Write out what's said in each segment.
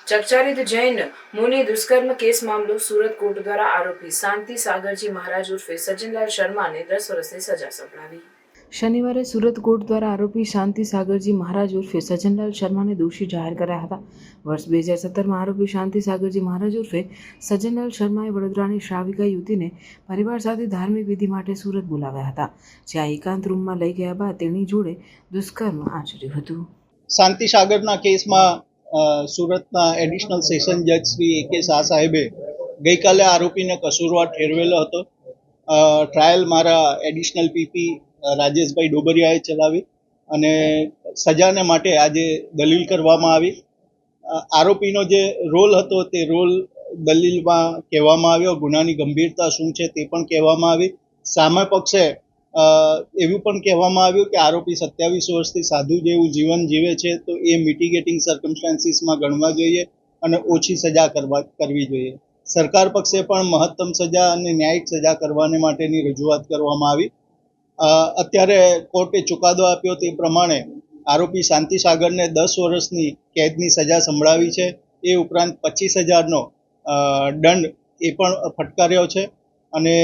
ચર્ચારિત જૈન મુનિ દુષ્કર્મ કેસ મામલો સુરત કોર્ટ દ્વારા આરોપી શાંતિ સાગરજી મહારાજ ઉર્ફે સજ્જનલાલ શર્માને 10 વર્ષની સજા સંભળાવી। શનિવારે સુરત કોર્ટ દ્વારા આરોપી શાંતિ સાગરજી મહારાજ ઉર્ફે સજ્જનલાલ શર્માને દોષી જાહેર કર્યા હતા। વર્ષ 2017માં આરોપી શાંતિ સાગરજી મહારાજ ઉર્ફે સજ્જનલાલ શર્માએ વડોદરાની શ્રાવિકા યુવતીને પરિવાર સાથે ધાર્મિક વિધિ માટે સુરત બોલાવ્યા હતા, જ્યાં એકાંત રૂમમાં લઈ ગયા બાદ તેની જોડે દુષ્કર્મ આચર્યું હતું। શાંતિ સાગરના કેસમાં સુરતના એડિશનલ સેશન જજ શ્રી A.K. શાહ સાહેબે ગઈકાલે આરોપીને કસૂરવાર ઠેરવેલો હતો। ટ્રાયલ મારા એડિશનલ પીપી રાજેશભાઈ ડોબરિયાએ ચલાવી અને સજાને માટે આજે દલીલ કરવામાં આવી। આરોપીનો જે રોલ હતો તે રોલ દલીલમાં કહેવામાં આવ્યો, ગુનાની ગંભીરતા શું છે તે પણ કહેવામાં આવી। સામે પક્ષે એવું પણ કહેવામાં આવ્યું કે આરોપી 27 વર્ષથી સાધુ જેવું જીવન જીવે છે, તો એ મિટિગેટિંગ સર્કમસ્ટાન્સીસમાં ગણવા જોઈએ અને ઓછી સજા કરવી જોઈએ। સરકાર પક્ષે પણ મહત્તમ સજા અને ન્યાયિક સજા કરવાને માટેની રજૂઆત કરવામાં આવી। અત્યારે કોર્ટે ચુકાદો આપ્યો તે પ્રમાણે આરોપી શાંતિ સાગરને 10 વર્ષની કેદની સજા સંભળાવી છે। એ ઉપરાંત 25,000નો દંડ એ પણ ફટકાર્યો છે અને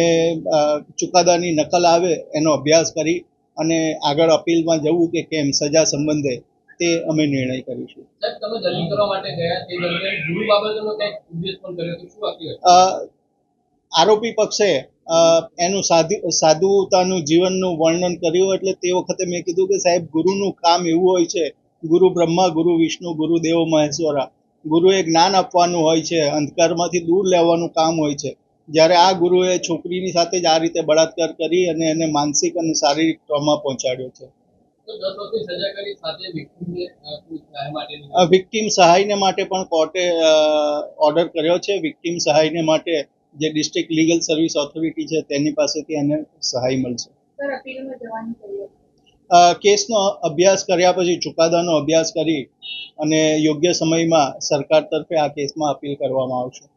ચુકાદાની નકલ આવે એનો અભ્યાસ કરી અને આગળ અપીલમાં જવું કે કેમ સજા સંબંધે તે અમે નિર્ણય કરીશું। તમે દલીલ કરવા માટે ગયા તે દરમિયાન ગુરુ બાબતનો કંઈક ઉદ્દેશ પણ કર્યો તો શું હતું? આરોપી પક્ષે એનું સાધુતાનું જીવનનું વર્ણન કર્યું, એટલે તે વખતે મેં કીધું કે સાહેબ, ગુરુનું કામ એવું હોય છે, ગુરુ બ્રહ્મા, ગુરુ વિષ્ણુ, ગુરુ દેવ મહેશ્વરા, ગુરુએ જ્ઞાન આપવાનું હોય છે, અંધકારમાંથી દૂર લેવાનું કામ હોય છે। જ્યારે આ ગુરુએ છોકરીની સાથે જ આ રીતે બળાત્કાર કરી અને એને માનસિક અને શારીરિક ટ્રોમા પહોંચાડ્યો છે। વિક્ટીમ સહાયને માટે પણ કોર્ટે ઓર્ડર કર્યો છે। વિક્ટીમ સહાયને માટે જે ડિસ્ટ્રિક્ટ લીગલ સર્વિસ ઓથોરિટી છે તેની પાસેથી એને સહાય મળશે। કેસનો અભ્યાસ કર્યા પછી, ચુકાદાનો અભ્યાસ કરી અને યોગ્ય સમયમાં સરકાર તરફે આ કેસમાં અપીલ કરવામાં આવશે।